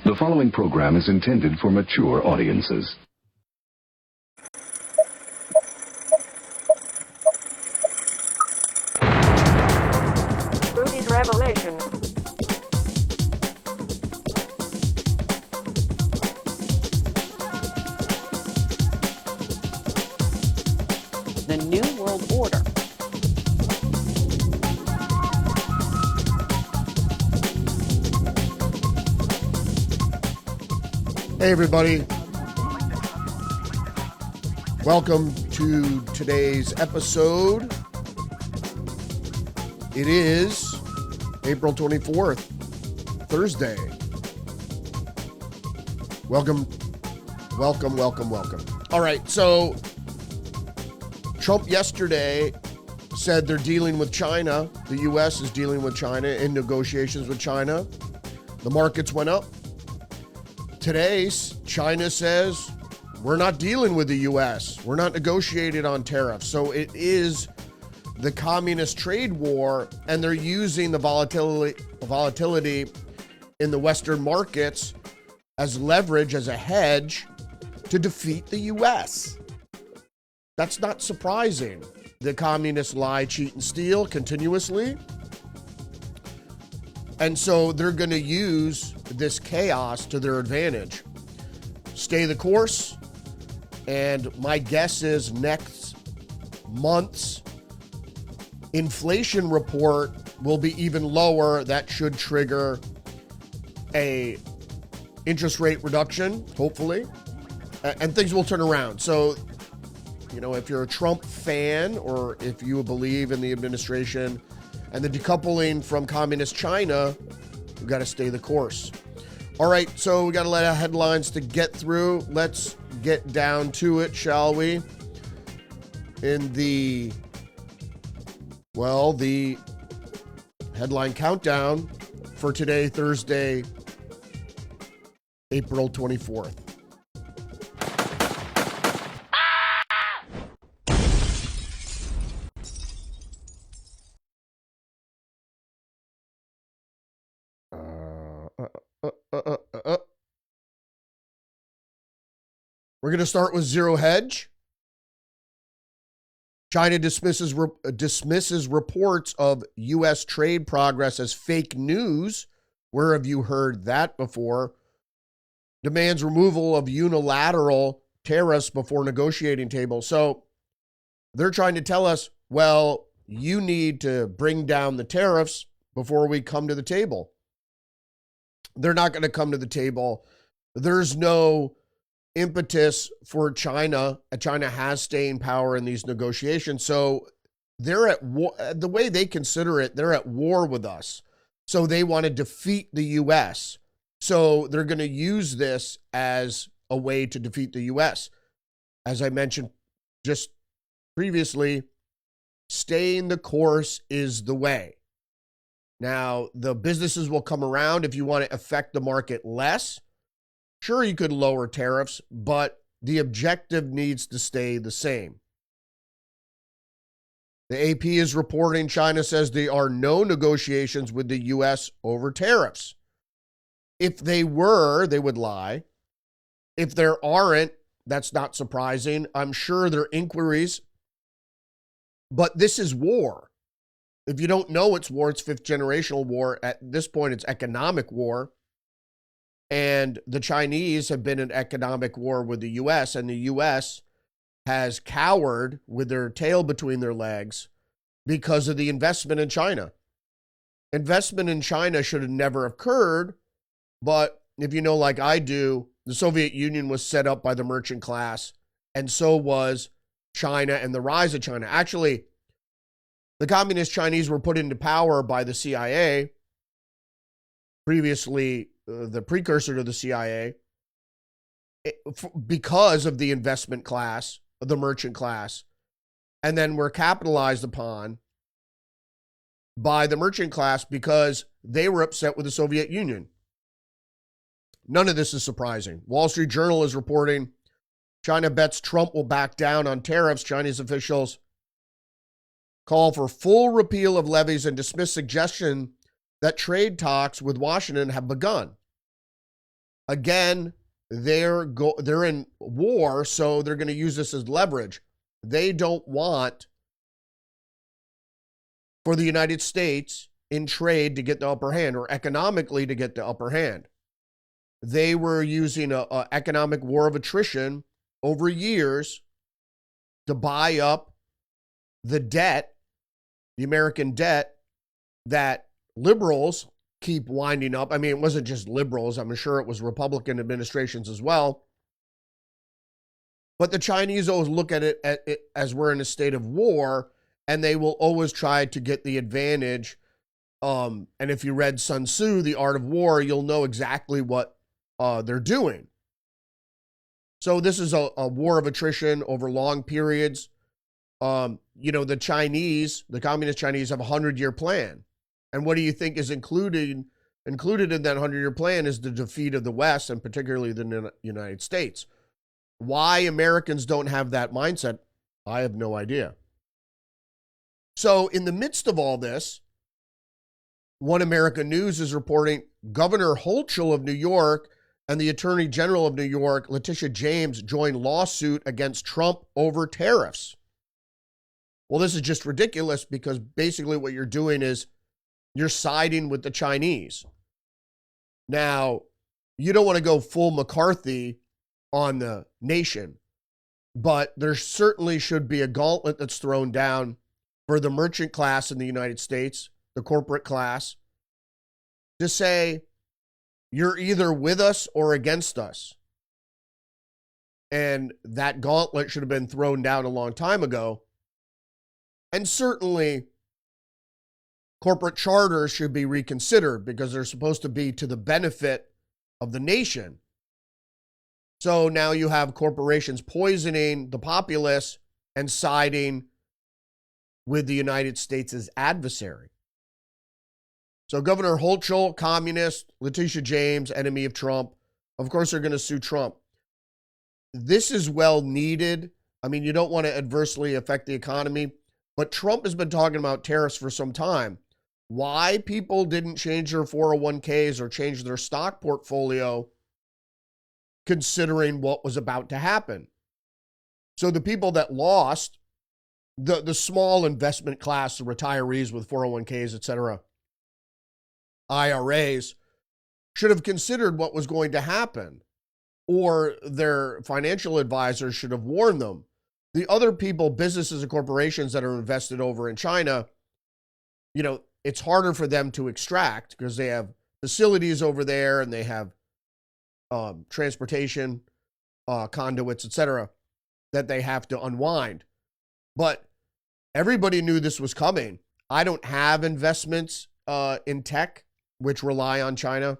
The following program is intended for mature audiences. Rudy's Revelation. The New World Order. Hey everybody, welcome to today's episode. It is April 24th, Thursday. Welcome. All right, so Trump yesterday said they're dealing with China. The U.S. is dealing with China in negotiations with China. The markets went up. Today, China says, we're not dealing with the U.S. We're not negotiating on tariffs. So it is the communist trade war, and they're using the volatility in the Western markets as leverage, as a hedge to defeat the U.S. That's not surprising. The communists lie, cheat, and steal continuously. And so they're going to use this chaos to their advantage. Stay the course. And my guess is next month's inflation report will be even lower. That should trigger a interest rate reduction, hopefully, and things will turn around. So, you know, if you're a Trump fan or if you believe in the administration and the decoupling from communist China, we've got to stay the course. All right, so we got a lot of headlines to get through. Let's get down to it, shall we? In the headline countdown for today, Thursday, April 24th. We're going to start with zero hedge. China dismisses reports of U.S. trade progress as fake news. Where have you heard that before? Demands removal of unilateral tariffs before negotiating table. So they're trying to tell us, well, you need to bring down the tariffs before we come to the table. They're not going to come to the table. There's no impetus for China. China has staying power in these negotiations. So they're at war. The way they consider it, they're at war with us. So they want to defeat the U.S. So they're going to use this as a way to defeat the U.S. As I mentioned just previously, staying the course is the way. Now, the businesses will come around if you want to affect the market less. Sure, you could lower tariffs, but the objective needs to stay the same. The AP is reporting China says there are no negotiations with the U.S. over tariffs. If they were, they would lie. If there aren't, that's not surprising. I'm sure there are inquiries, but this is war. If you don't know it's war, it's fifth generational war. At this point, it's economic war. And the Chinese have been in economic war with the U.S., and the U.S. has cowered with their tail between their legs because of the investment in China. Investment in China should have never occurred, but if you know like I do, the Soviet Union was set up by the merchant class, and so was China and the rise of China. Actually, the communist Chinese were put into power by the CIA, previously the precursor to the CIA, because of the investment class, the merchant class, and then were capitalized upon by the merchant class because they were upset with the Soviet Union. None of this is surprising. Wall Street Journal is reporting China bets Trump will back down on tariffs. Chinese officials call for full repeal of levies and dismiss suggestion that trade talks with Washington have begun. Again, they're in war, so they're going to use this as leverage. They don't want for the United States in trade to get the upper hand or economically to get the upper hand. They were using an economic war of attrition over years to buy up the debt, the American debt that liberals keep winding up. I mean, it wasn't just liberals. I'm sure it was Republican administrations as well. But the Chinese always look at it as we're in a state of war, and they will always try to get the advantage. And if you read Sun Tzu, The Art of War, you'll know exactly what they're doing. So this is a war of attrition over long periods. The Chinese, the communist Chinese, have a 100-year plan. And what do you think is included in that 100-year plan is the defeat of the West, and particularly the United States. Why Americans don't have that mindset, I have no idea. So in the midst of all this, One America News is reporting Governor Hochul of New York and the Attorney General of New York, Letitia James, joined lawsuit against Trump over tariffs. Well, this is just ridiculous because basically what you're doing is you're siding with the Chinese. Now, you don't want to go full McCarthy on the nation, but there certainly should be a gauntlet that's thrown down for the merchant class in the United States, the corporate class, to say, you're either with us or against us. And that gauntlet should have been thrown down a long time ago. And certainly, corporate charters should be reconsidered because they're supposed to be to the benefit of the nation. So now you have corporations poisoning the populace and siding with the United States' adversary. So Governor Hochul, communist, Letitia James, enemy of Trump. Of course, they're going to sue Trump. This is well needed. I mean, you don't want to adversely affect the economy, but Trump has been talking about tariffs for some time. Why people didn't change their 401ks or change their stock portfolio considering what was about to happen. So the people that lost, the small investment class, the retirees with 401ks, etc., IRAs, should have considered what was going to happen, or their financial advisors should have warned them. The other people, businesses and corporations that are invested over in China, it's harder for them to extract because they have facilities over there and they have transportation, conduits, etc., that they have to unwind. But everybody knew this was coming. I don't have investments in tech, which rely on China.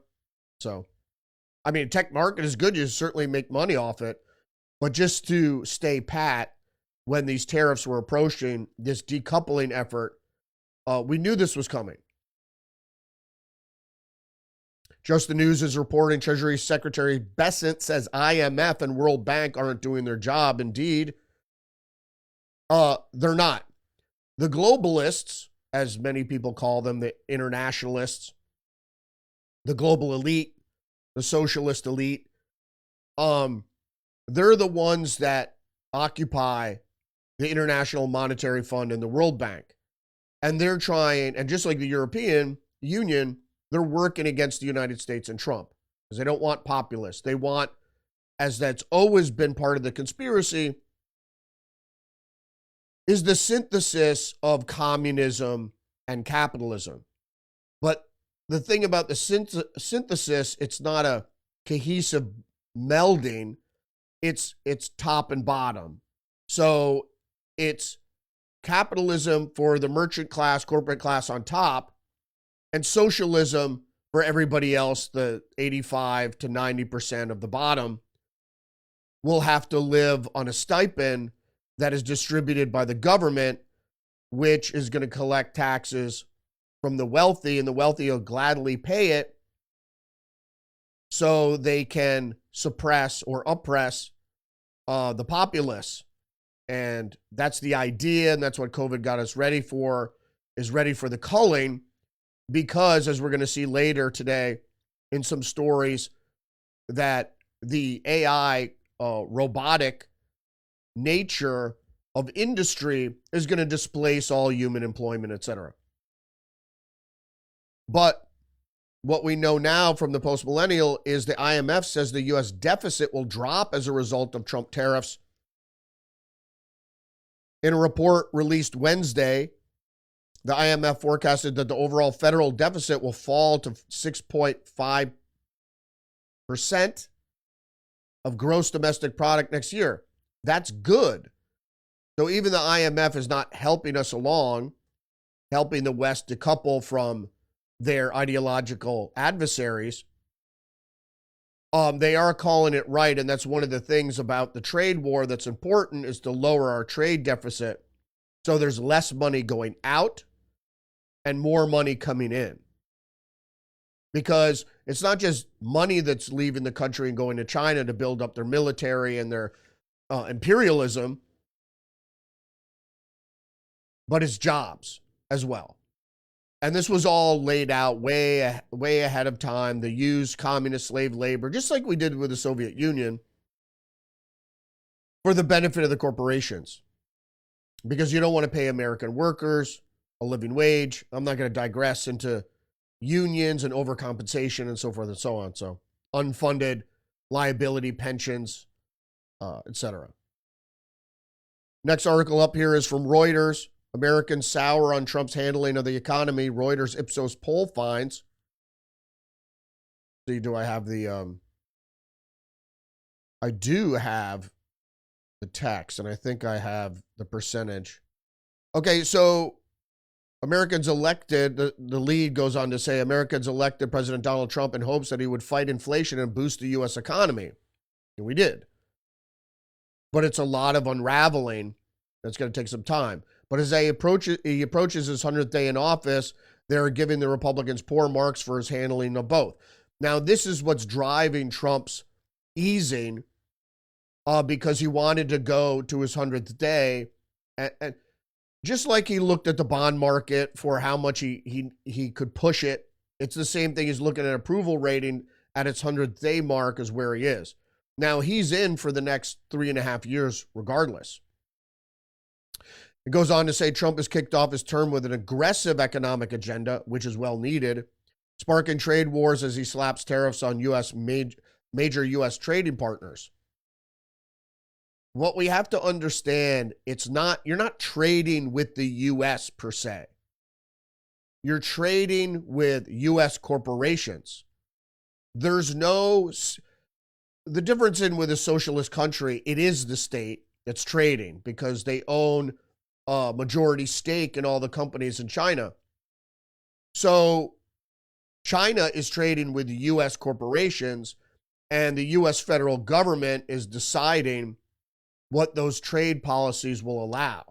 So, I mean, tech market is good. You certainly make money off it. But just to stay pat when these tariffs were approaching, this decoupling effort, we knew this was coming. Just the News is reporting Treasury Secretary Bessent says IMF and World Bank aren't doing their job. Indeed, they're not. The globalists, as many people call them, the internationalists, the global elite, the socialist elite, they're the ones that occupy the International Monetary Fund and the World Bank. And they're trying, and just like the European Union, they're working against the United States and Trump because they don't want populists. They want, as that's always been part of the conspiracy, is the synthesis of communism and capitalism. But the thing about the synthesis, it's not a cohesive melding. It's top and bottom. So it's capitalism for the merchant class, corporate class on top, and socialism for everybody else, the 85 to 90% of the bottom, will have to live on a stipend that is distributed by the government, which is going to collect taxes from the wealthy, and the wealthy will gladly pay it so they can suppress or oppress the populace. And that's the idea, and that's what COVID got us ready for, is ready for the culling, because as we're going to see later today in some stories, that the AI robotic nature of industry is going to displace all human employment, etc. But what we know now from the post-millennial is the IMF says the U.S. deficit will drop as a result of Trump tariffs. In a report released Wednesday, the IMF forecasted that the overall federal deficit will fall to 6.5% of gross domestic product next year. That's good. So even the IMF is not helping us along, helping the West decouple from their ideological adversaries. They are calling it right, and that's one of the things about the trade war that's important, is to lower our trade deficit so there's less money going out and more money coming in. Because it's not just money that's leaving the country and going to China to build up their military and their imperialism, but it's jobs as well. And this was all laid out way ahead of time, the used communist slave labor, just like we did with the Soviet Union, for the benefit of the corporations. Because you don't want to pay American workers a living wage. I'm not going to digress into unions and overcompensation and so forth and so on. So unfunded liability pensions, etc. Next article up here is from Reuters. Americans sour on Trump's handling of the economy. Reuters Ipsos poll finds. See, do I have the I do have the text, and I think I have the percentage. Okay, so Americans elected, the lead goes on to say, Americans elected President Donald Trump in hopes that he would fight inflation and boost the U.S. economy. And we did. But it's a lot of unraveling. That's going to take some time. But as he approaches his 100th day in office, they're giving the Republicans poor marks for his handling of both. Now, this is what's driving Trump's easing, because he wanted to go to his 100th day. And just like he looked at the bond market for how much he could push it, it's the same thing. He's looking at approval rating at its 100th day mark is where he is. Now, he's in for the next 3.5 years regardless. It goes on to say Trump has kicked off his term with an aggressive economic agenda, which is well needed, sparking trade wars as he slaps tariffs on major U.S. trading partners. What we have to understand, you're not trading with the U.S. per se. You're trading with U.S. corporations. There's the difference with a socialist country, it is the state that's trading because they own majority stake in all the companies in China. So China is trading with U.S. corporations, and the U.S. federal government is deciding what those trade policies will allow.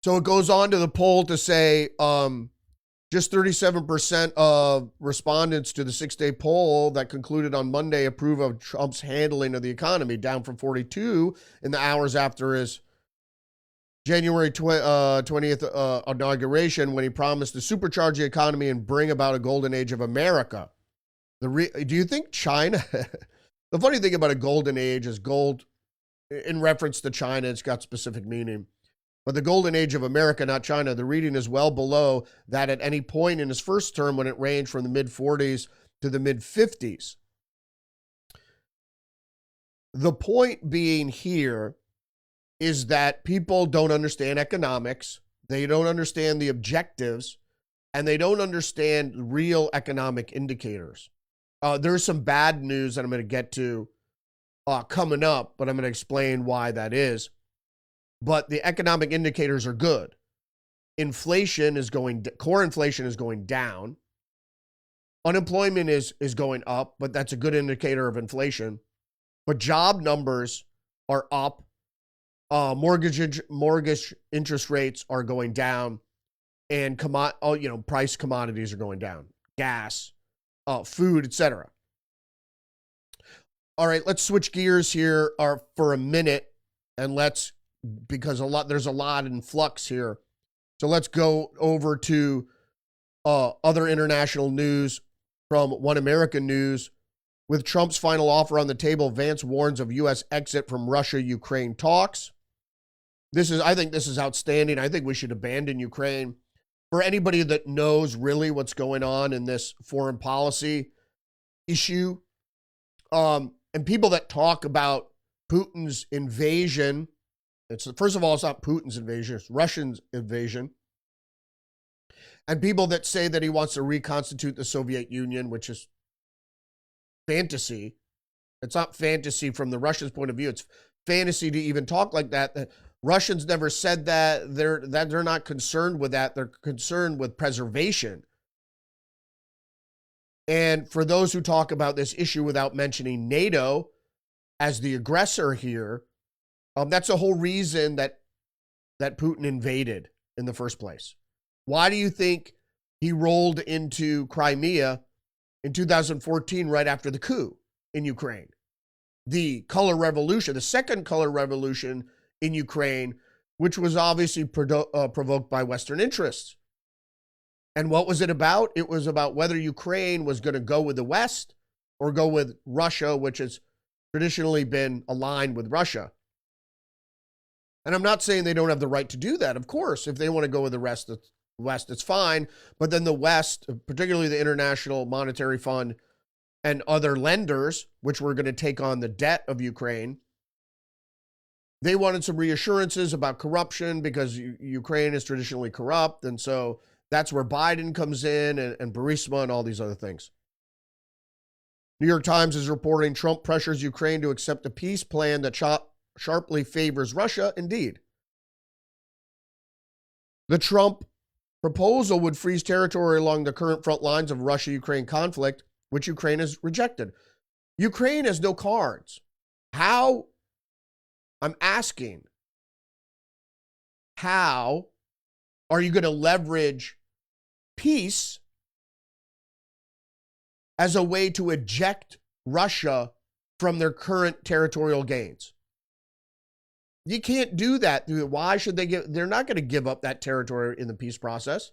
So it goes on to the poll to say just 37% of respondents to the 6-day poll that concluded on Monday approve of Trump's handling of the economy, down from 42 in the hours after his January 20th inauguration, when he promised to supercharge the economy and bring about a golden age of America. Do you think China... The funny thing about a golden age is gold, in reference to China, it's got specific meaning. But the golden age of America, not China, the reading is well below that at any point in his first term, when it ranged from the mid-40s to the mid-50s. The point being here is that people don't understand economics, they don't understand the objectives, and they don't understand real economic indicators. There's some bad news that I'm going to get to coming up, but I'm going to explain why that is. But the economic indicators are good. Core inflation is going down. Unemployment is going up, but that's a good indicator of inflation. But job numbers are up. Mortgage interest rates are going down, and price commodities are going down. Gas, food, etc. All right, let's switch gears here for a minute, and because there's a lot in flux here. So let's go over to other international news. from One American News. With Trump's final offer on the table, Vance warns of U.S. exit from Russia-Ukraine talks. I think this is outstanding. I think we should abandon Ukraine. For anybody that knows really what's going on in this foreign policy issue, and people that talk about Putin's invasion, first of all, it's not Putin's invasion, it's Russia's invasion. And people that say that he wants to reconstitute the Soviet Union, which is fantasy. It's not fantasy from the Russians' point of view. It's fantasy to even talk like that. The Russians never said that. They're not concerned with that. They're concerned with preservation. And for those who talk about this issue without mentioning NATO as the aggressor here, that's the whole reason that Putin invaded in the first place. Why do you think he rolled into Crimea in 2014 right after the coup in Ukraine? The color revolution, the second color revolution in Ukraine, which was obviously provoked by Western interests. And what was it about? It was about whether Ukraine was going to go with the West or go with Russia, which has traditionally been aligned with Russia. And I'm not saying they don't have the right to do that. Of course, if they want to go with the West, it's fine. But then the West, particularly the International Monetary Fund and other lenders, which were going to take on the debt of Ukraine, they wanted some reassurances about corruption because Ukraine is traditionally corrupt. And so that's where Biden comes in and Burisma and all these other things. New York Times is reporting Trump pressures Ukraine to accept a peace plan that sharply favors Russia. Indeed. The Trump proposal would freeze territory along the current front lines of Russia-Ukraine conflict, which Ukraine has rejected. Ukraine has no cards. How? I'm asking, how are you going to leverage peace as a way to eject Russia from their current territorial gains? You can't do that. Why should they give? They're not going to give up that territory in the peace process.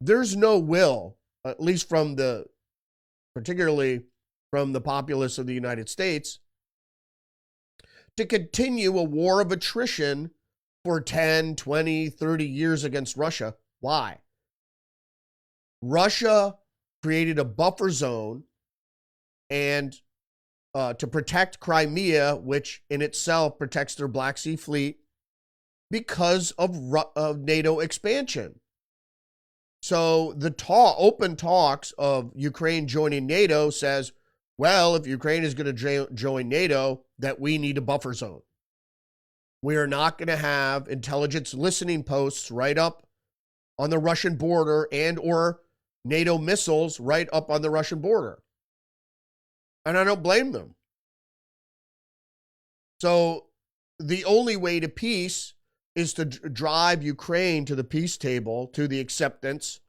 There's no will, at least particularly from the populace of the United States, to continue a war of attrition for 10, 20, 30 years against Russia. Why? Russia created a buffer zone and to protect Crimea, which in itself protects their Black Sea Fleet, because of NATO expansion. So the open talks of Ukraine joining NATO says, well, if Ukraine is going to join NATO, that we need a buffer zone. We are not going to have intelligence listening posts right up on the Russian border and or NATO missiles right up on the Russian border. And I don't blame them. So the only way to peace is to drive Ukraine to the peace table, to the acceptance,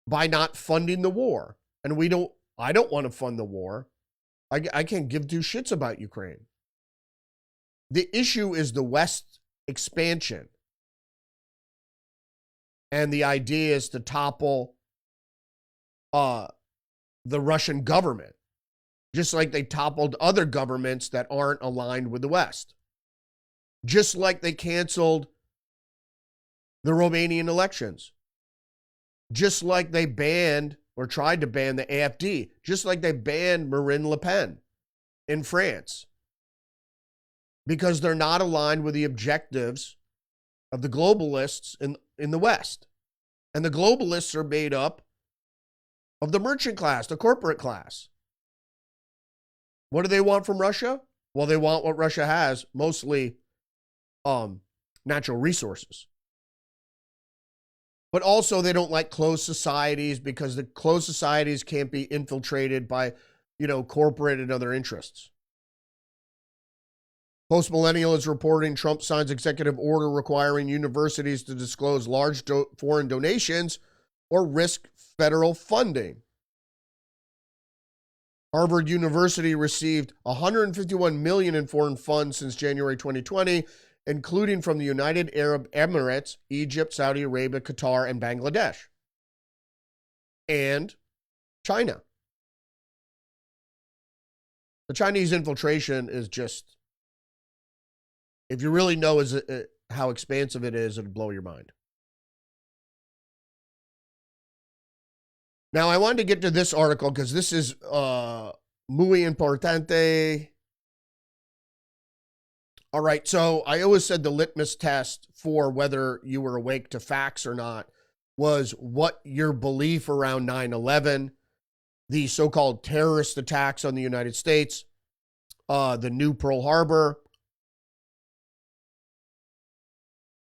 by not funding the war. And I don't want to fund the war. I can't give two shits about Ukraine. The issue is the West expansion. And the idea is to topple the Russian government, just like they toppled other governments that aren't aligned with the West. Just like they canceled the Romanian elections. Just like they banned or tried to ban the AfD. Just like they banned Marine Le Pen in France. Because they're not aligned with the objectives of the globalists in the West. And the globalists are made up of the merchant class, the corporate class. What do they want from Russia? Well, they want what Russia has, mostly natural resources. But also they don't like closed societies because the closed societies can't be infiltrated by, corporate and other interests. Postmillennial is reporting Trump signs executive order requiring universities to disclose large foreign donations or risk federal funding. Harvard University received $151 million in foreign funds since January 2020 including from the United Arab Emirates, Egypt, Saudi Arabia, Qatar, and Bangladesh, and China. The Chinese infiltration is just, if you really know how expansive it is, it'll blow your mind. Now, I wanted to get to this article because this is muy importante. All right, so I always said the litmus test for whether you were awake to facts or not was what your belief around 9/11, the so-called terrorist attacks on the United States, the new Pearl Harbor.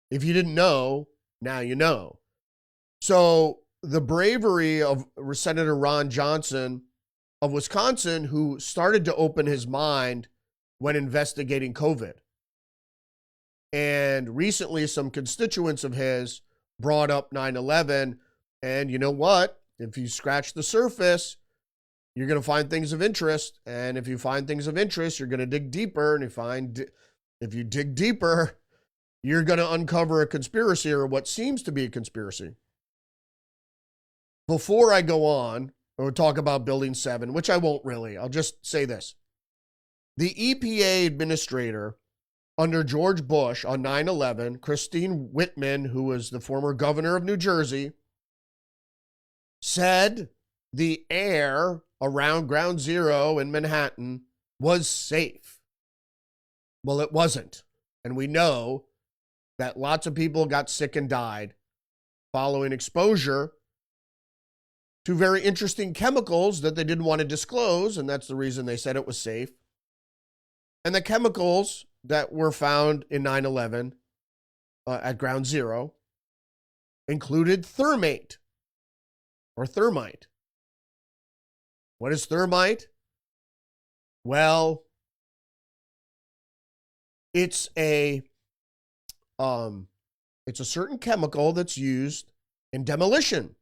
If you didn't know, now you know. So the bravery of Senator Ron Johnson of Wisconsin, who started to open his mind when investigating COVID. And recently, some constituents of his brought up 9/11. And you know what? If you scratch the surface, you're going to find things of interest. And if you find things of interest, you're going to dig deeper. And if you dig deeper, you're going to uncover a conspiracy or what seems to be a conspiracy. Before I go on, or talk about Building 7, which I won't really, I'll just say this. The EPA administrator under George Bush on 9/11, Christine Whitman, who was the former governor of New Jersey, said the air around Ground Zero in Manhattan was safe. Well, it wasn't. And we know that lots of people got sick and died following exposure to very interesting chemicals that they didn't want to disclose, and that's the reason they said it was safe. And the chemicals that were found in 9/11 at Ground Zero included thermate or thermite. What is thermite? Well, it's a certain chemical that's used in demolition.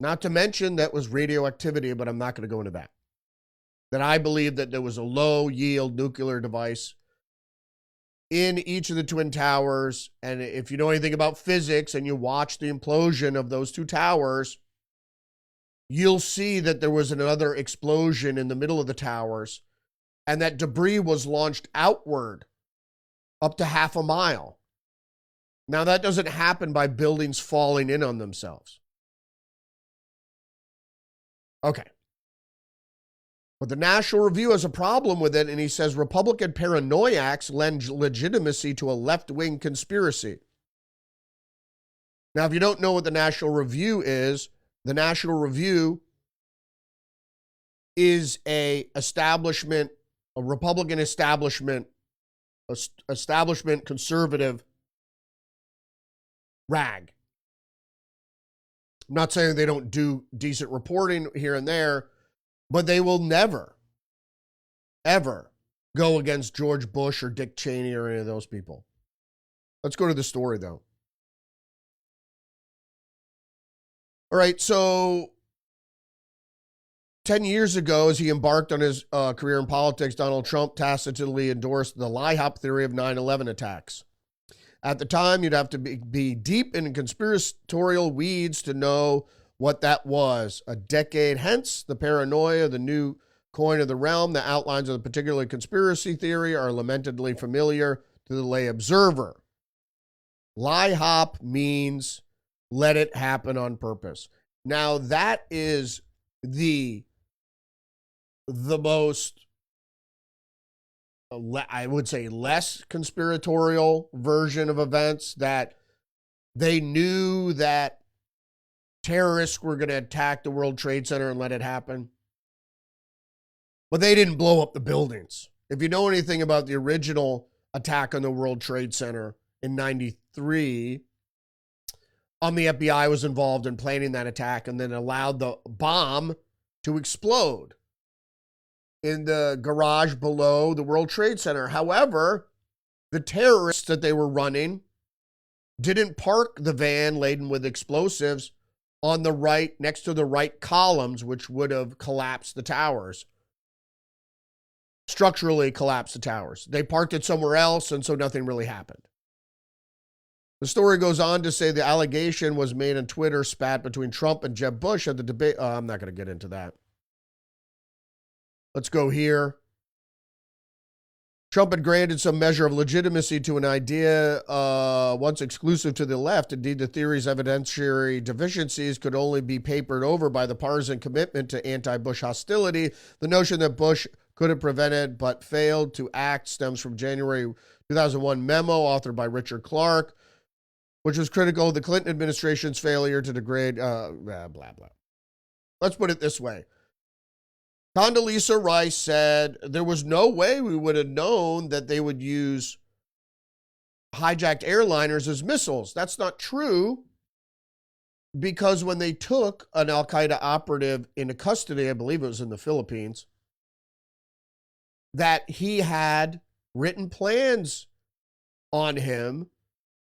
Not to mention that was radioactivity, but I'm not going to go into that. That I believe that there was a low-yield nuclear device in each of the Twin Towers. And if you know anything about physics and you watch the implosion of those two towers, you'll see that there was another explosion in the middle of the towers, and that debris was launched outward up to half a mile. Now, that doesn't happen by buildings falling in on themselves. Okay. But the National Review has a problem with it, and he says Republican paranoiacs lend legitimacy to a left-wing conspiracy. Now, if you don't know what the National Review is, the National Review is a Republican establishment conservative rag. I'm not saying they don't do decent reporting here and there, but they will never, ever go against George Bush or Dick Cheney or any of those people. Let's go to the story, though. All right, so 10 years ago, as he embarked on his career in politics, Donald Trump tacitly endorsed the lie-hop theory of 9/11 attacks. At the time, you'd have to be deep in conspiratorial weeds to know what that was. A decade hence, the paranoia, the new coin of the realm, the outlines of the particular conspiracy theory are lamentedly familiar to the lay observer. Lie-hop means let it happen on purpose. Now, that is the most, I would say, less conspiratorial version of events, that they knew that terrorists were going to attack the World Trade Center and let it happen. But they didn't blow up the buildings. If you know anything about the original attack on the World Trade Center in 93, the FBI was involved in planning that attack and then allowed the bomb to explode in the garage below the World Trade Center. However, the terrorists that they were running didn't park the van laden with explosives on the right, next to the right columns, which would have collapsed the towers. structurally collapse the towers. They parked it somewhere else, and so nothing really happened. The story goes on to say the allegation was made on Twitter spat between Trump and Jeb Bush at the debate. I'm not going to get into that. Let's go here. Trump had granted some measure of legitimacy to an idea once exclusive to the left. Indeed, the theory's evidentiary deficiencies could only be papered over by the partisan commitment to anti-Bush hostility. The notion that Bush could have prevented but failed to act stems from January 2001 memo authored by Richard Clarke, which was critical of the Clinton administration's failure to degrade, blah, blah. Let's put it this way. Condoleezza Rice said there was no way we would have known that they would use hijacked airliners as missiles. That's not true, because when they took an al-Qaeda operative into custody, I believe it was in the Philippines, that he had written plans on him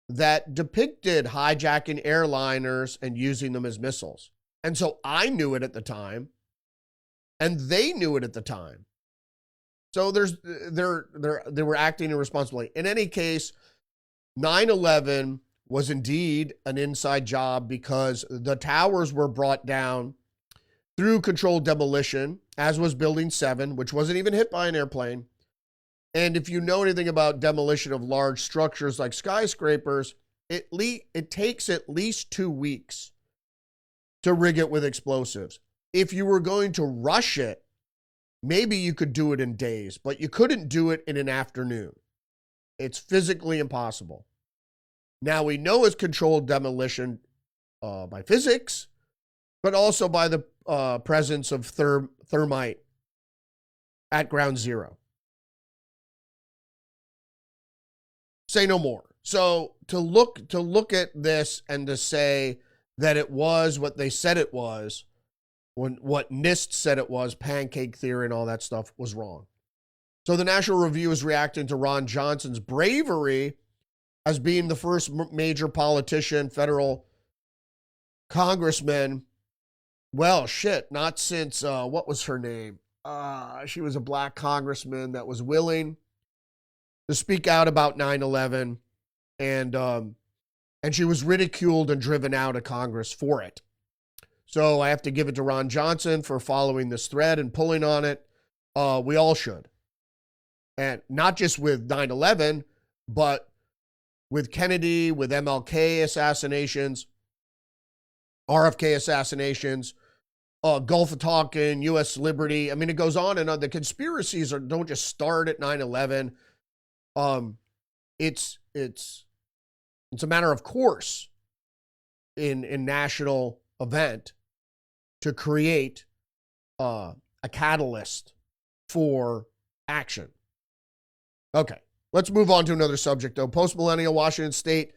that depicted hijacking airliners and using them as missiles. And so I knew it at the time, and they knew it at the time. So they were acting irresponsibly. In any case, 9/11 was indeed an inside job because the towers were brought down through controlled demolition, as was Building 7, which wasn't even hit by an airplane. And if you know anything about demolition of large structures like skyscrapers, it takes at least 2 weeks to rig it with explosives. If you were going to rush it, maybe you could do it in days, but you couldn't do it in an afternoon. It's physically impossible. Now, we know it's controlled demolition by physics, but also by the presence of thermite at ground zero. Say no more. So to look at this and to say that it was what they said it was, when what NIST said it was, pancake theory and all that stuff, was wrong. So the National Review is reacting to Ron Johnson's bravery as being the first major politician, federal congressman. Well, shit, not since, what was her name? She was a black congressman that was willing to speak out about 9/11, and she was ridiculed and driven out of Congress for it. So I have to give it to Ron Johnson for following this thread and pulling on it. We all should. And not just with 9/11, but with Kennedy, with MLK assassinations, RFK assassinations, Gulf of Tonkin, U.S. Liberty. I mean, it goes on and on. The conspiracies don't just start at 9/11. It's a matter of course in national event to create a catalyst for action. Okay, let's move on to another subject, though. Post-millennial Washington State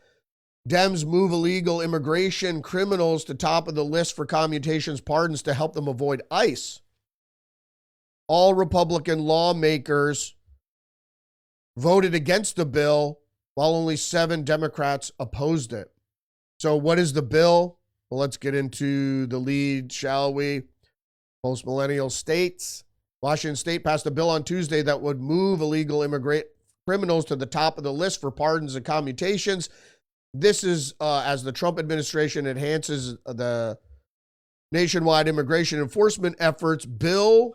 Dems move illegal immigration criminals to top of the list for commutations pardons to help them avoid ICE. All Republican lawmakers voted against the bill, while only 7 Democrats opposed it. So what is the bill? Well, let's get into the lead, shall we? Post-millennial states. Washington State passed a bill on Tuesday that would move illegal immigrant criminals to the top of the list for pardons and commutations. This is as the Trump administration enhances the nationwide immigration enforcement efforts.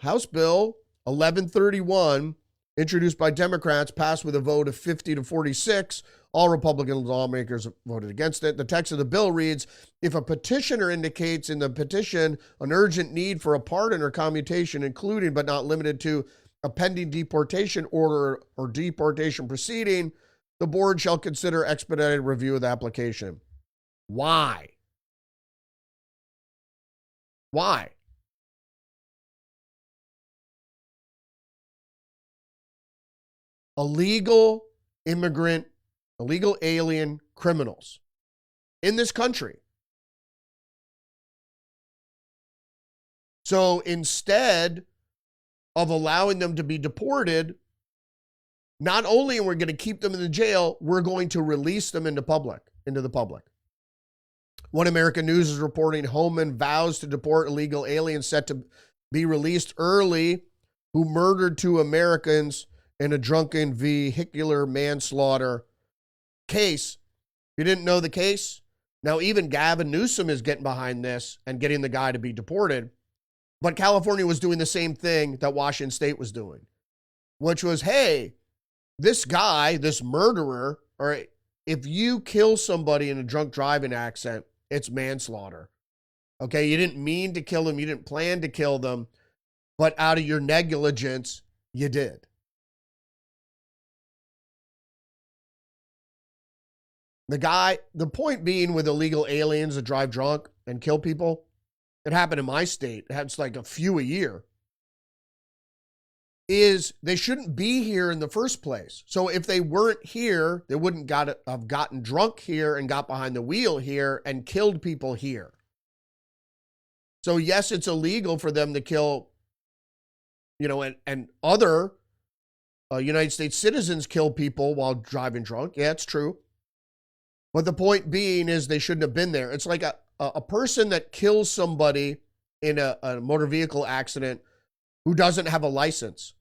House Bill 1131, introduced by Democrats, passed with a vote of 50 to 46. All Republican lawmakers voted against it. The text of the bill reads, if a petitioner indicates in the petition an urgent need for a pardon or commutation, including but not limited to a pending deportation order or deportation proceeding, the board shall consider expedited review of the application. Why? Why? Illegal alien criminals in this country. So instead of allowing them to be deported, not only are we going to keep them in the jail, we're going to release them into the public. One American News is reporting Homan vows to deport illegal aliens set to be released early who murdered 2 Americans in a drunken vehicular manslaughter case. You didn't know the case? Now, even Gavin Newsom is getting behind this and getting the guy to be deported. But California was doing the same thing that Washington State was doing, which was, hey, this guy, this murderer, all right, if you kill somebody in a drunk driving accident, it's manslaughter. Okay, you didn't mean to kill them, you didn't plan to kill them, but out of your negligence, you did. The point being with illegal aliens that drive drunk and kill people, it happened in my state, it's like a few a year, is they shouldn't be here in the first place. So if they weren't here, they wouldn't have gotten drunk here and got behind the wheel here and killed people here. So yes, it's illegal for them to kill, and other United States citizens kill people while driving drunk. Yeah, it's true. But the point being is they shouldn't have been there. It's like a person that kills somebody in a motor vehicle accident who doesn't have a license.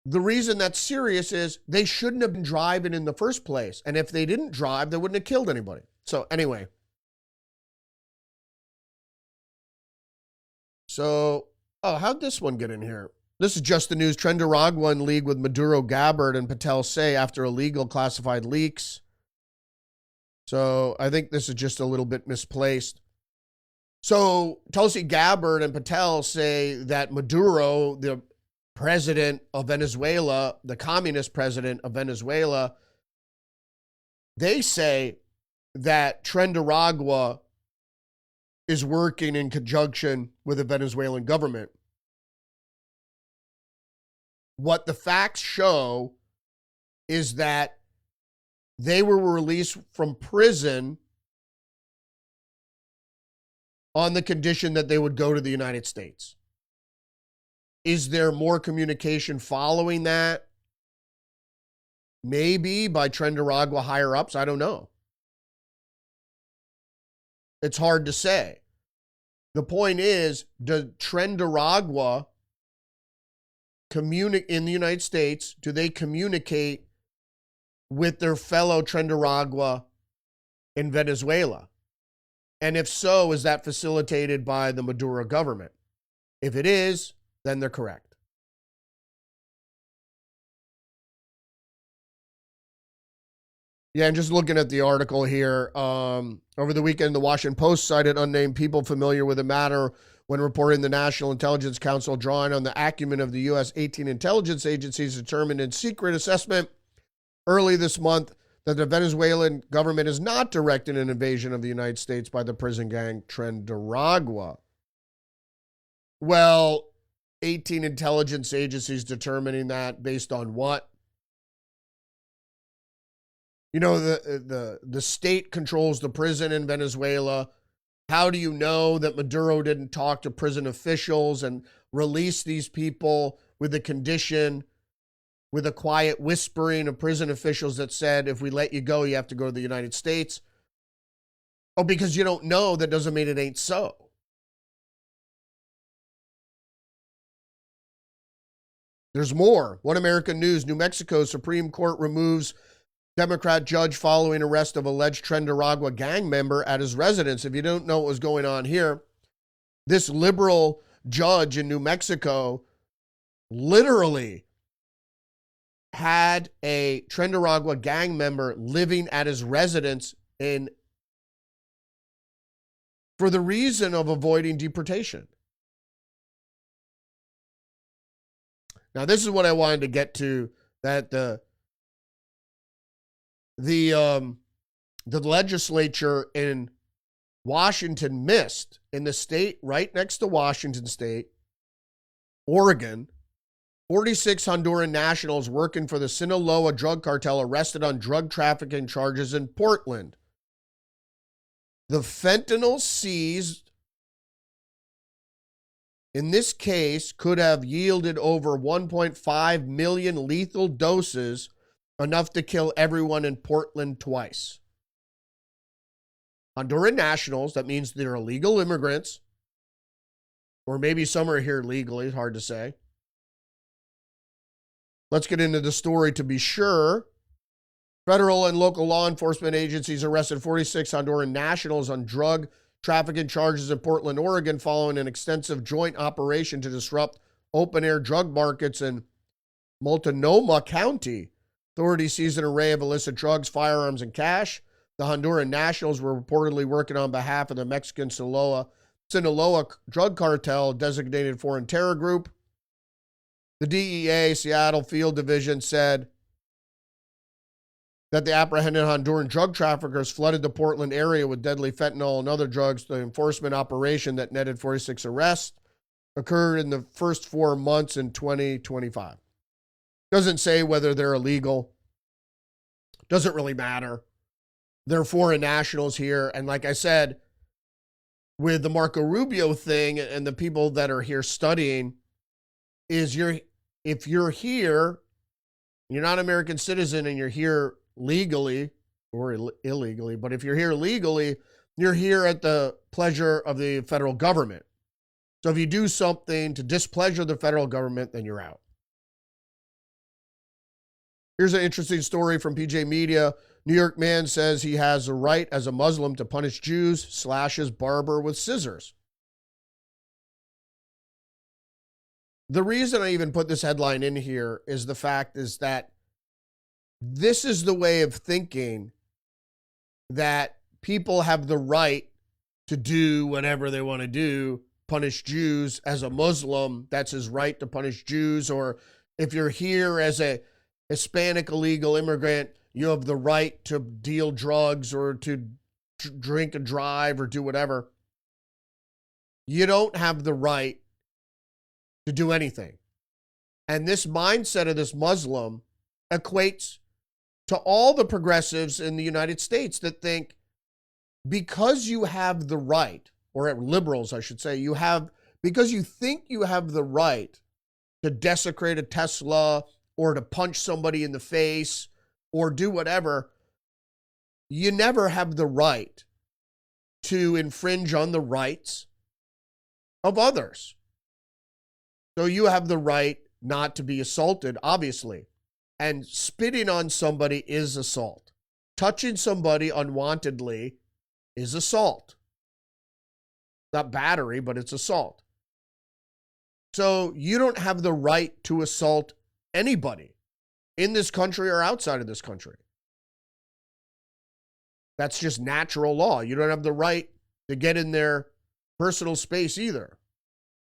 The reason that's serious is they shouldn't have been driving in the first place. And if they didn't drive, they wouldn't have killed anybody. So anyway. How'd this one get in here? This is just the news. Nicaragua in league with Maduro, Gabbard, and Patel say after illegal classified leaks. So I think this is just a little bit misplaced. So Tulsi Gabbard and Patel say that Maduro, the president of Venezuela, the communist president of Venezuela, they say that Nicaragua is working in conjunction with the Venezuelan government. What the facts show is that they were released from prison on the condition that they would go to the United States. Is there more communication following that? Maybe by Nicaragua higher ups. I don't know. It's hard to say. The point is, does Nicaragua communicate in the United States? Do they communicate with their fellow Nicaragua in Venezuela? And if so, is that facilitated by the Maduro government? If it is, then they're correct. Yeah, and just looking at the article here, over the weekend, the Washington Post cited unnamed people familiar with the matter when reporting the National Intelligence Council drawing on the acumen of the U.S. 18 intelligence agencies determined in secret assessment early this month that the Venezuelan government is not directing an invasion of the United States by the prison gang Nicaragua. Well, 18 intelligence agencies determining that based on what? You know, the state controls the prison in Venezuela. How do you know that Maduro didn't talk to prison officials and release these people with the condition, with a quiet whispering of prison officials that said, if we let you go, you have to go to the United States? Oh, because you don't know, that doesn't mean it ain't so. There's more. One American News, New Mexico Supreme Court removes Democrat judge following arrest of alleged Nicaragua gang member at his residence. If you don't know what was going on here, this liberal judge in New Mexico literally had a Nicaragua gang member living at his residence for the reason of avoiding deportation. Now, this is what I wanted to get to, that the legislature in Washington missed. In the state right next to Washington State, Oregon, 46 Honduran nationals working for the Sinaloa drug cartel arrested on drug trafficking charges in Portland. The fentanyl seized in this case could have yielded over 1.5 million lethal doses, enough to kill everyone in Portland twice. Honduran nationals, that means they're illegal immigrants, Or maybe some are here legally, hard to say. Let's get into the story to be sure. Federal and local law enforcement agencies arrested 46 Honduran nationals on drug trafficking charges in Portland, Oregon, following an extensive joint operation to disrupt open-air drug markets in Multnomah County. Authorities seized an array of illicit drugs, firearms, and cash. The Honduran nationals were reportedly working on behalf of the Mexican Sinaloa drug cartel, designated foreign terror group. The DEA Seattle Field Division said that the apprehended Honduran drug traffickers flooded the Portland area with deadly fentanyl and other drugs. The enforcement operation that netted 46 arrests occurred in the first 4 months in 2025. Doesn't say whether they're illegal. Doesn't really matter. They're foreign nationals here. And like I said, with the Marco Rubio thing and the people that are here studying, is if you're here, you're not an American citizen and you're here legally or illegally, but if you're here legally, you're here at the pleasure of the federal government. So if you do something to displeasure the federal government, then you're out. Here's an interesting story from PJ Media. New York man says he has a right as a Muslim to punish Jews, slashes barber with scissors. The reason I even put this headline in here is the fact is that this is the way of thinking that people have the right to do whatever they want to do, punish Jews. As a Muslim, that's his right to punish Jews. Or if you're here as a Hispanic illegal immigrant, you have the right to deal drugs or to drink and drive or do whatever. You don't have the right to do anything. And this mindset of this Muslim equates to all the progressives in the United States that think because you have the right, or liberals, I should say, because you think you have the right to desecrate a Tesla or to punch somebody in the face or do whatever, you never have the right to infringe on the rights of others. So you have the right not to be assaulted, obviously. And spitting on somebody is assault. Touching somebody unwantedly is assault. Not battery, but it's assault. So you don't have the right to assault anybody in this country or outside of this country. That's just natural law. You don't have the right to get in their personal space either,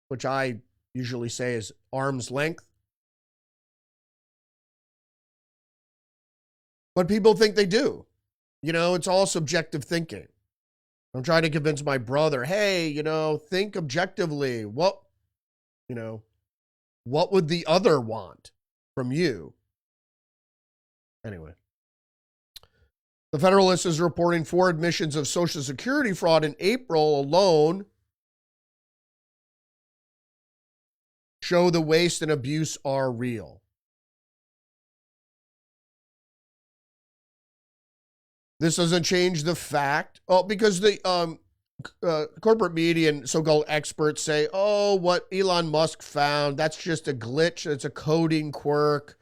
which I usually say is arm's length. But people think they do. You know, it's all subjective thinking. I'm trying to convince my brother, hey, think objectively. What would the other want from you? Anyway. The Federalist is reporting 4 admissions of Social Security fraud in April alone show the waste and abuse are real. This doesn't change the fact, because the corporate media and so-called experts say, what Elon Musk found, that's just a glitch, it's a coding quirk.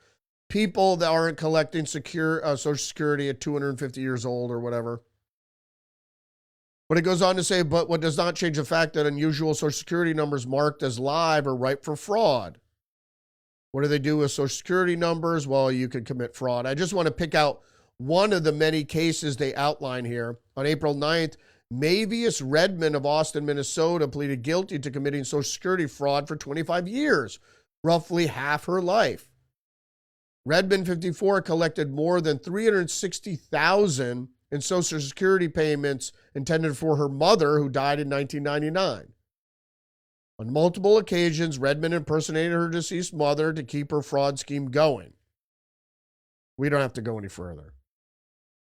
People that aren't collecting Social Security at 250 years old or whatever. But it goes on to say, but what does not change the fact that unusual Social Security numbers marked as live are ripe for fraud. What do they do with Social Security numbers? Well, you could commit fraud. I just want to pick out one of the many cases they outline here. On April 9th, Mavius Redmond of Austin, Minnesota, pleaded guilty to committing Social Security fraud for 25 years, roughly half her life. Redmond, 54, collected more than $360,000 in Social Security payments intended for her mother, who died in 1999. On multiple occasions, Redmond impersonated her deceased mother to keep her fraud scheme going. We don't have to go any further.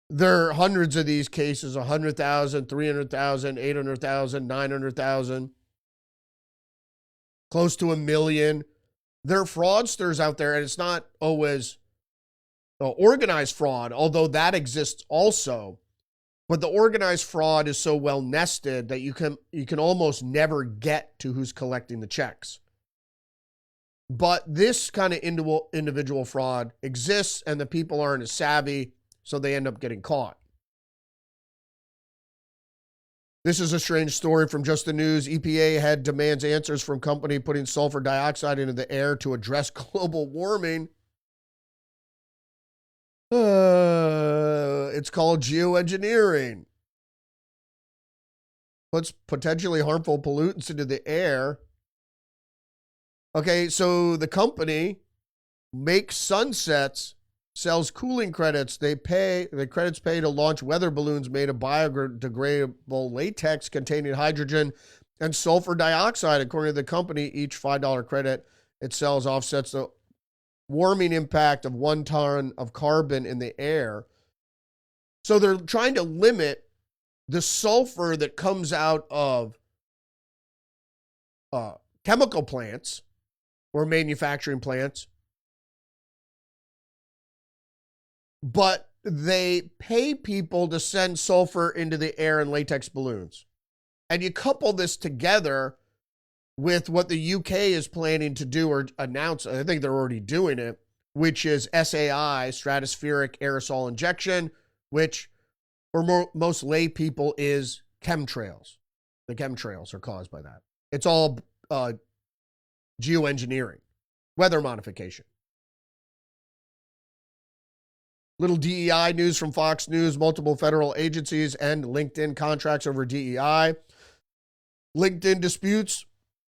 There are hundreds of these cases, 100,000, 300,000, 800,000, 900,000, close to 1 million. There are fraudsters out there, and it's not always organized fraud, although that exists also. But the organized fraud is so well nested that you can almost never get to who's collecting the checks. But this kind of individual fraud exists, and the people aren't as savvy, so they end up getting caught. This is a strange story from Just the News. EPA head demands answers from company putting sulfur dioxide into the air to address global warming. It's called geoengineering. Puts potentially harmful pollutants into the air. Okay, so the company makes sunsets, sells cooling credits. The credits pay to launch weather balloons made of biodegradable latex containing hydrogen and sulfur dioxide. According to the company, each $5 credit it sells offsets the warming impact of 1 ton of carbon in the air. So they're trying to limit the sulfur that comes out of chemical plants or manufacturing plants, but they pay people to send sulfur into the air in latex balloons. And you couple this together with what the UK is planning to do or announce, I think they're already doing it, which is SAI, stratospheric aerosol injection, which for most lay people is chemtrails. The chemtrails are caused by that. It's all geoengineering, weather modification. Little DEI news from Fox News. Multiple federal agencies end LinkedIn contracts over DEI. LinkedIn disputes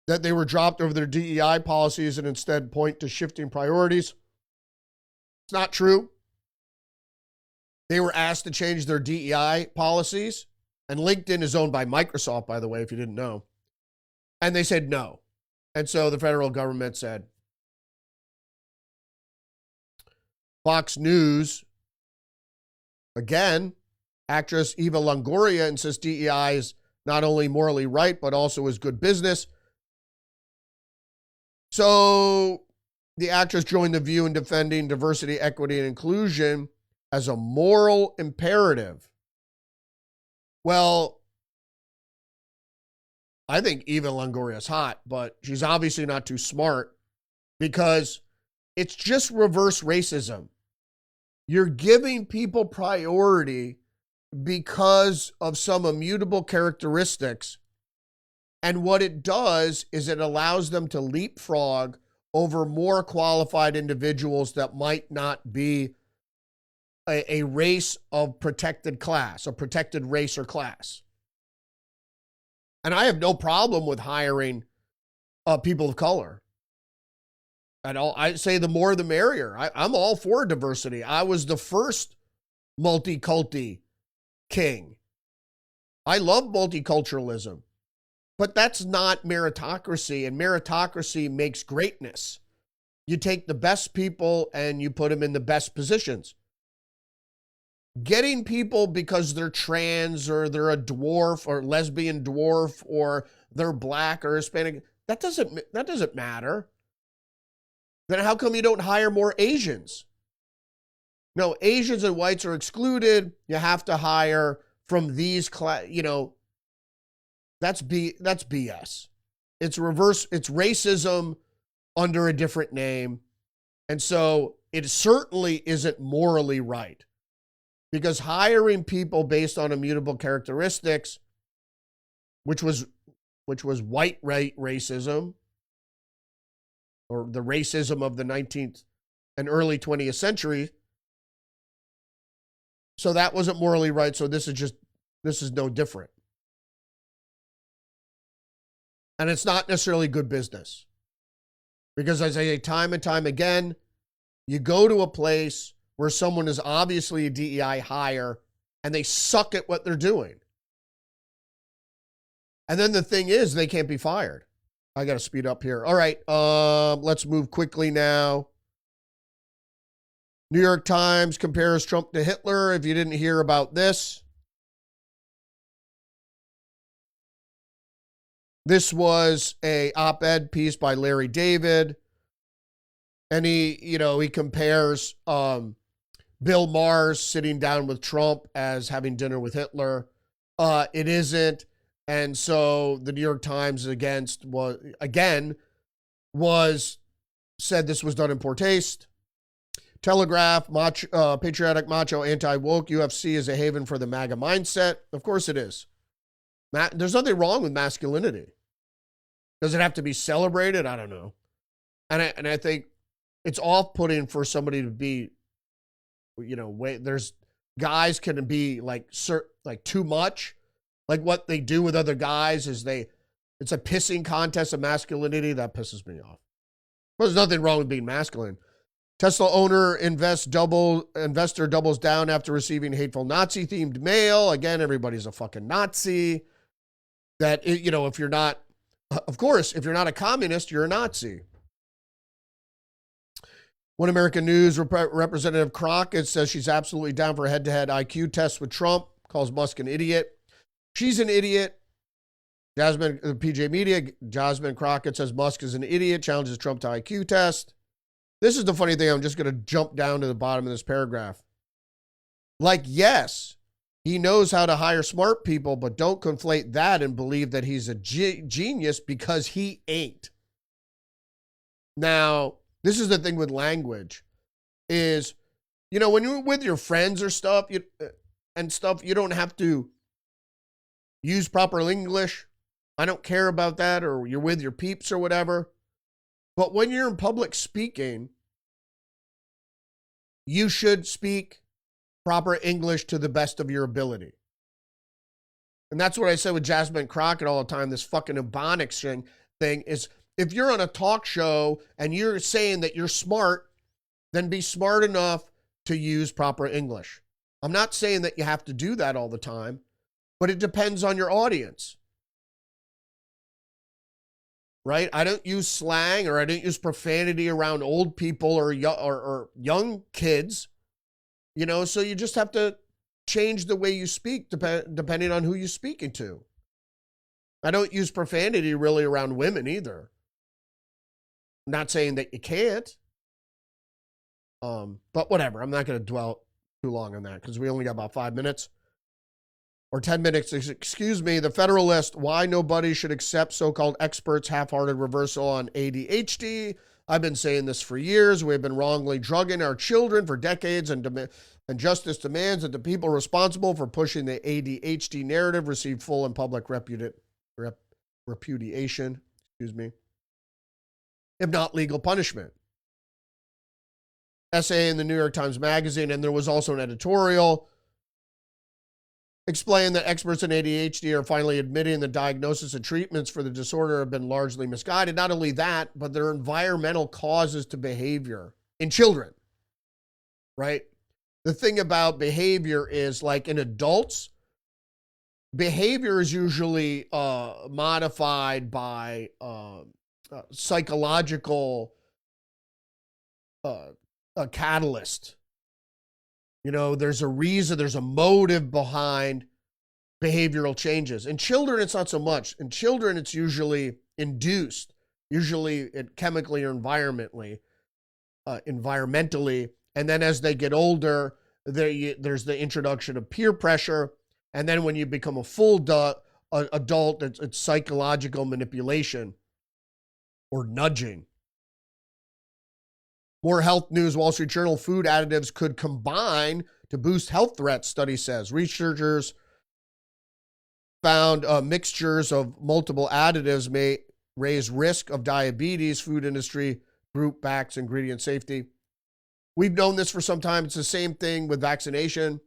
that they were dropped over their DEI policies and instead point to shifting priorities. It's not true. They were asked to change their DEI policies, and LinkedIn is owned by Microsoft, by the way, if you didn't know. And they said no. And so the federal government said, Fox News, again, actress Eva Longoria insists DEI is not only morally right, but also is good business. So the actress joined The View in defending diversity, equity, and inclusion as a moral imperative. Well, I think Eva Longoria is hot, but she's obviously not too smart because it's just reverse racism. You're giving people priority because of some immutable characteristics. And what it does is it allows them to leapfrog over more qualified individuals that might not be a race of protected class, a protected race or class. And I have no problem with hiring people of color. I say the more the merrier. I'm all for diversity. I was the first multiculti king. I love multiculturalism. But that's not meritocracy, and meritocracy makes greatness. You take the best people and you put them in the best positions. Getting people because they're trans or they're a dwarf or lesbian dwarf or they're black or Hispanic, that doesn't matter. Then how come you don't hire more Asians? No, Asians and whites are excluded. You have to hire from these class, that's BS. It's racism under a different name. And so it certainly isn't morally right. Because hiring people based on immutable characteristics, which was white racism, or the racism of the 19th and early 20th century. So that wasn't morally right. So this is no different. And it's not necessarily good business. Because as I say time and time again, you go to a place where someone is obviously a DEI hire and they suck at what they're doing. And then the thing is, they can't be fired. I got to speed up here. All right, let's move quickly now. New York Times compares Trump to Hitler. If you didn't hear about this, this was a op-ed piece by Larry David. And he compares Bill Maher's sitting down with Trump as having dinner with Hitler. It isn't. And so the New York Times said this was done in poor taste. Telegraph, patriotic, macho, anti-woke, UFC is a haven for the MAGA mindset. Of course it is. There's nothing wrong with masculinity. Does it have to be celebrated? I don't know. And I think it's off-putting for somebody to be, there's guys can be like too much. Like what they do with other guys is it's a pissing contest of masculinity. That pisses me off. There's nothing wrong with being masculine. Tesla owner investor doubles down after receiving hateful Nazi-themed mail. Again, everybody's a fucking Nazi. If you're not a communist, you're a Nazi. One American News Representative Crockett says she's absolutely down for a head-to-head IQ test with Trump, calls Musk an idiot. She's an idiot. PJ Media, Jasmine Crockett says Musk is an idiot, challenges Trump to IQ test. This is the funny thing. I'm just going to jump down to the bottom of this paragraph. Yes, he knows how to hire smart people, but don't conflate that and believe that he's a genius because he ain't. Now, this is the thing with language is, when you're with your friends or stuff, you don't have to use proper English. I don't care about that, or you're with your peeps or whatever. But when you're in public speaking, you should speak proper English to the best of your ability. And that's what I said with Jasmine Crockett all the time, this fucking ebonics thing is, if you're on a talk show and you're saying that you're smart, then be smart enough to use proper English. I'm not saying that you have to do that all the time, but it depends on your audience. Right? I don't use slang or I don't use profanity around old people or young kids, so you just have to change the way you speak depending on who you're speaking to. I don't use profanity really around women either. I'm not saying that you can't. But whatever. I'm not going to dwell too long on that because we only got about 5 minutes. Or 10 minutes, excuse me, the Federalist, why nobody should accept so-called experts' half-hearted reversal on ADHD. I've been saying this for years. We've been wrongly drugging our children for decades, and justice demands that the people responsible for pushing the ADHD narrative receive full and public repudiation, if not legal punishment. Essay in the New York Times Magazine, and there was also an editorial explain that experts in ADHD are finally admitting the diagnosis and treatments for the disorder have been largely misguided. Not only that, but there are environmental causes to behavior in children, right? The thing about behavior is, like in adults, behavior is usually modified by psychological catalyst. There's a reason, there's a motive behind behavioral changes. In children, it's not so much. In children, it's usually induced, chemically or environmentally. And then as they get older, there's the introduction of peer pressure. And then when you become a full adult, it's psychological manipulation or nudging. More health news, Wall Street Journal, food additives could combine to boost health threats, study says. Researchers found mixtures of multiple additives may raise risk of diabetes. Food industry group backs ingredient safety. We've known this for some time. It's the same thing with vaccination,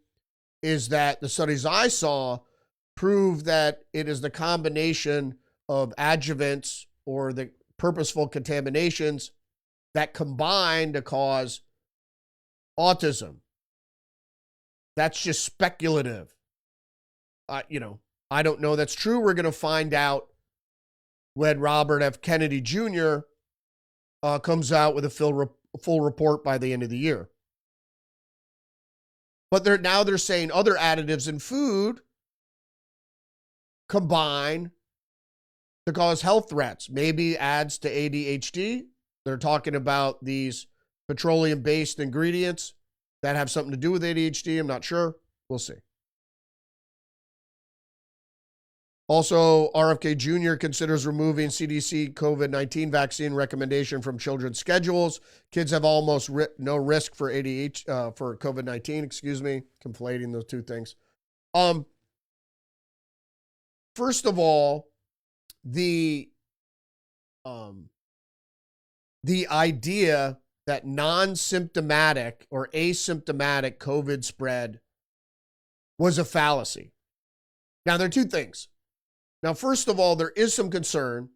is that the studies I saw prove that it is the combination of adjuvants or the purposeful contaminations that combine to cause autism. That's just speculative. I don't know that's true. We're going to find out when Robert F. Kennedy Jr. Comes out with a full report by the end of the year. But they're saying other additives in food combine to cause health threats, maybe adds to ADHD. They're talking about these petroleum-based ingredients that have something to do with ADHD? I'm not sure. We'll see. Also, RFK Jr. considers removing CDC COVID-19 vaccine recommendation from children's schedules. Kids have almost no risk for for COVID-19, conflating those two things. First of all, the idea that non-symptomatic or asymptomatic COVID spread was a fallacy. Now, there are two things. Now, first of all, there is some concern,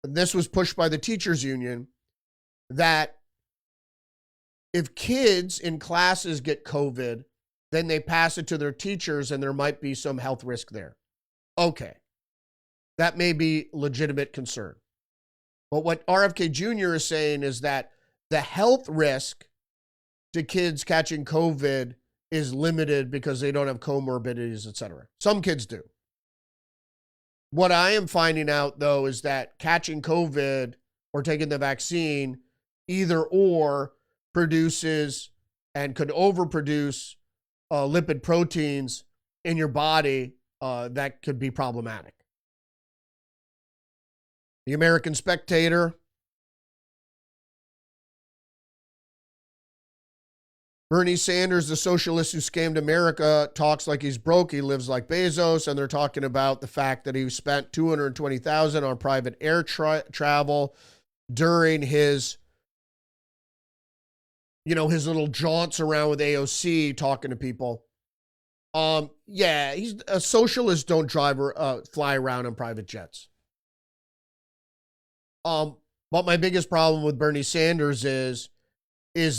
and this was pushed by the teachers union, that if kids in classes get COVID, then they pass it to their teachers and there might be some health risk there. Okay, that may be legitimate concern. But what RFK Jr. is saying is that the health risk to kids catching COVID is limited because they don't have comorbidities, etc. Some kids do. What I am finding out, though, is that catching COVID or taking the vaccine either or produces and could overproduce lipid proteins in your body that could be problematic. The American Spectator. Bernie Sanders, the socialist who scammed America, talks like he's broke. He lives like Bezos, and they're talking about the fact that he spent $220,000 on private air travel during his, his little jaunts around with AOC, talking to people. Yeah, he's a socialist. Don't fly around on private jets. But my biggest problem with Bernie Sanders is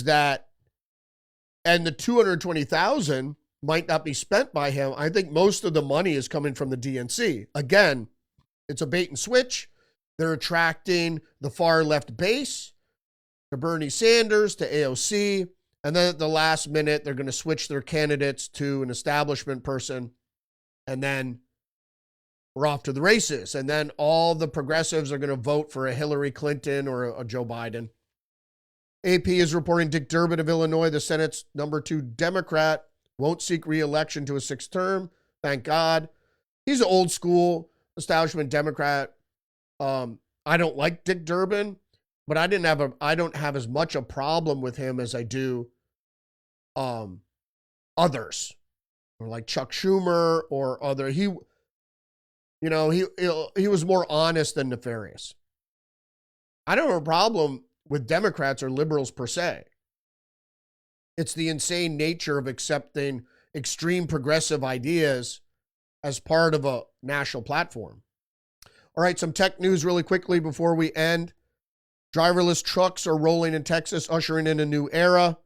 that. And the $220,000 might not be spent by him. I think most of the money is coming from the DNC. Again, it's a bait and switch. They're attracting the far left base to Bernie Sanders, to AOC, and then at the last minute, they're going to switch their candidates to an establishment person, and then we're off to the races. And then all the progressives are going to vote for a Hillary Clinton or a Joe Biden. AP is reporting Dick Durbin of Illinois, the Senate's number 2 Democrat, won't seek re-election to a 6th term. Thank God. He's an old school establishment Democrat. I don't like Dick Durbin, but I don't have as much a problem with him as I do others, or like Chuck Schumer or other. He was more honest than nefarious. I don't have a problem with Democrats or liberals per se. It's the insane nature of accepting extreme progressive ideas as part of a national platform. All right, some tech news really quickly before we end. Driverless trucks are rolling in Texas, ushering in a new era.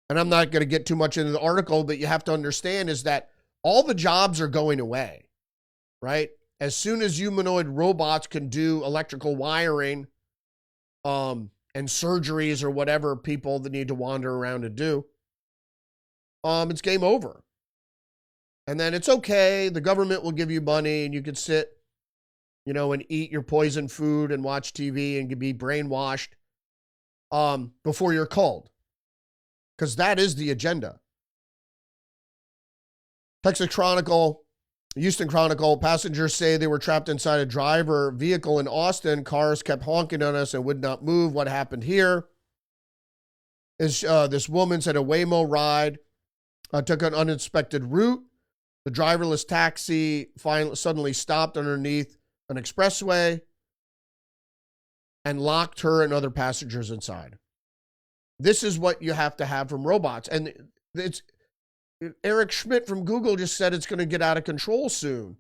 And I'm not going to get too much into the article, but you have to understand is that all the jobs are going away, right? As soon as humanoid robots can do electrical wiring and surgeries or whatever people that need to wander around and do, it's game over. And then it's okay. The government will give you money and you can sit, and eat your poison food and watch TV and be brainwashed before you're called. Because that is the agenda. Texas Chronicle, Houston Chronicle, passengers say they were trapped inside a driver vehicle in Austin. Cars kept honking on us and would not move. What happened here is this woman said a Waymo ride took an uninspected route. The driverless taxi suddenly stopped underneath an expressway and locked her and other passengers inside. This is what you have to have from robots. And it's Eric Schmidt from Google just said it's going to get out of control soon.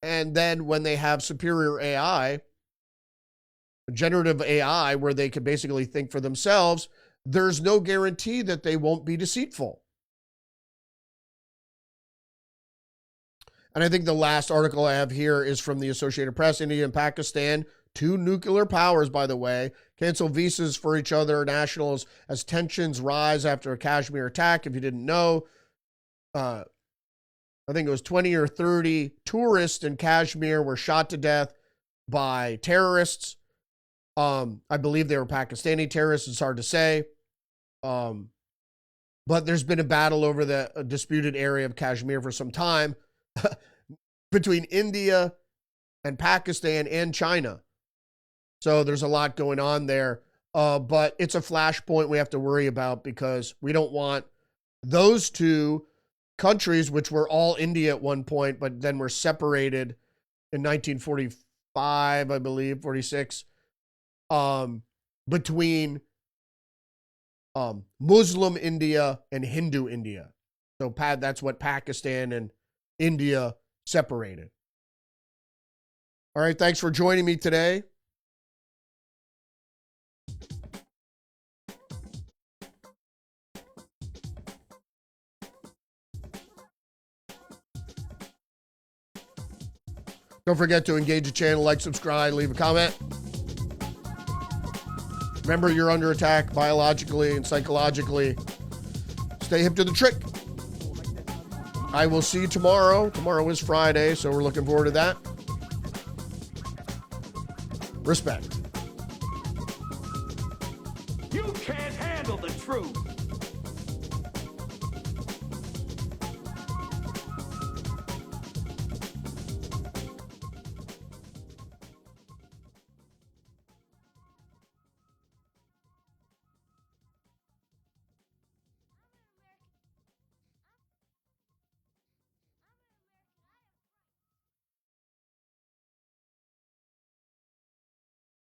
And then when they have superior AI, generative AI, where they can basically think for themselves, there's no guarantee that they won't be deceitful. And I think the last article I have here is from the Associated Press. India and Pakistan, 2 nuclear powers, by the way, cancel visas for each other nationals as tensions rise after a Kashmir attack. If you didn't know, I think it was 20 or 30 tourists in Kashmir were shot to death by terrorists. I believe they were Pakistani terrorists. It's hard to say. But there's been a battle over the disputed area of Kashmir for some time between India and Pakistan and China. So there's a lot going on there. But it's a flashpoint we have to worry about because we don't want those two countries, which were all India at one point, but then were separated in 1945, I believe, 46, between Muslim India and Hindu India. So that's what Pakistan and India separated. All right, thanks for joining me today. Don't forget to engage the channel, like, subscribe, leave a comment. Remember, you're under attack biologically and psychologically. Stay hip to the trick. I will see you tomorrow. Tomorrow is Friday, so we're looking forward to that. Respect. You can't handle the truth.